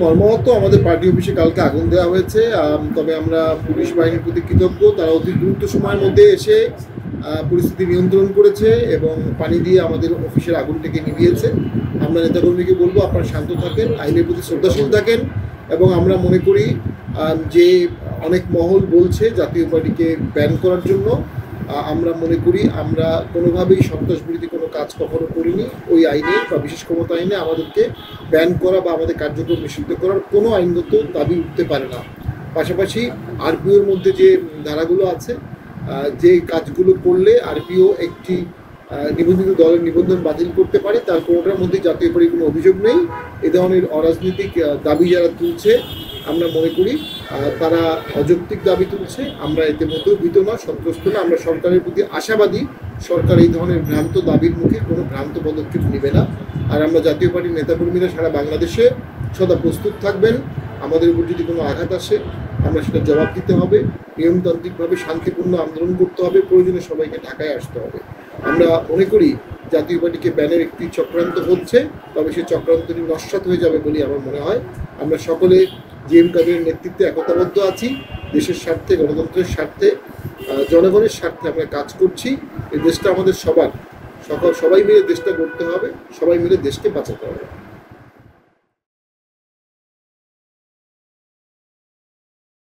মর্মাহত আমাদের পার্টি অফিসে কালকে আগুন দেওয়া হয়েছে। তবে আমরা পুলিশ বাহিনীর প্রতি কৃতজ্ঞ। তারা অতি দ্রুত সময়ের মধ্যে এসে পরিস্থিতি নিয়ন্ত্রণ করেছে এবং পানি দিয়ে আমাদের অফিসের আগুনটাকে নিভিয়েছে। আমরা নেতাকর্মীকে বলবো আপনারা শান্ত থাকেন, আইনের প্রতি শ্রদ্ধাশীল থাকেন এবং আমরা মনে করি যে অনেক মহল বলছে জাতীয় পার্টিকে ব্যান করার জন্য। আমরা মনে করি আমরা কোনোভাবেই সন্ত্রাসবিরোধী কোনো কাজ কখনো করিনি। ওই আইনে বা বিশেষ ক্ষমতা আইনে আমাদেরকে ব্যান করা বা আমাদের কার্যক্রম নিষিদ্ধ করার কোনো আইনগত দাবি উঠতে পারে না। পাশাপাশি আরপিওর মধ্যে যে ধারাগুলো আছে, যে কাজগুলো করলে আরপিও একটি নিবন্ধিত দলের নিবন্ধন বাতিল করতে পারে, তার কোনোটার মধ্যে জাতীয় পার্টির কোনো অভিযোগ নেই। এ ধরনের অরাজনৈতিক দাবি যারা তুলছে আমরা মনে করি তারা অযৌক্তিক দাবি তুলছে। আমরা এতে মতেও ভীত না, সন্তুষ্ট না। আমরা সরকারের প্রতি আশাবাদী, সরকার এই ধরনের ভ্রান্ত দাবির মুখে কোনো ভ্রান্ত পদক্ষেপ নেবে না। আর আমরা জাতীয় পার্টির নেতাকর্মীরা সারা বাংলাদেশে সদা প্রস্তুত থাকবেন। আমাদের উপর যদি কোনো আঘাত আসে আমরা সেটা জবাব দিতে হবে, নিয়মতান্ত্রিকভাবে শান্তিপূর্ণ আন্দোলন করতে হবে, প্রয়োজনে সবাইকে ঢাকায় আসতে হবে। আমরা মনে করি জাতীয় পার্টিকে ব্যানের একটি চক্রান্ত হচ্ছে, তবে সেই চক্রান্তটি নস্যাৎ হয়ে যাবে বলে আমার মনে হয়। আমরা সকলে জিএম কাদেরের নেতৃত্বে একতাবদ্ধ আছি। দেশের স্বার্থে, গণতন্ত্রের স্বার্থে, জনগণের স্বার্থে আমরা কাজ করছি। এই দেশটা আমাদের সবার, সবাই মিলে দেশটা গড়তে হবে, সবাই মিলে দেশকে বাঁচাতে হবে।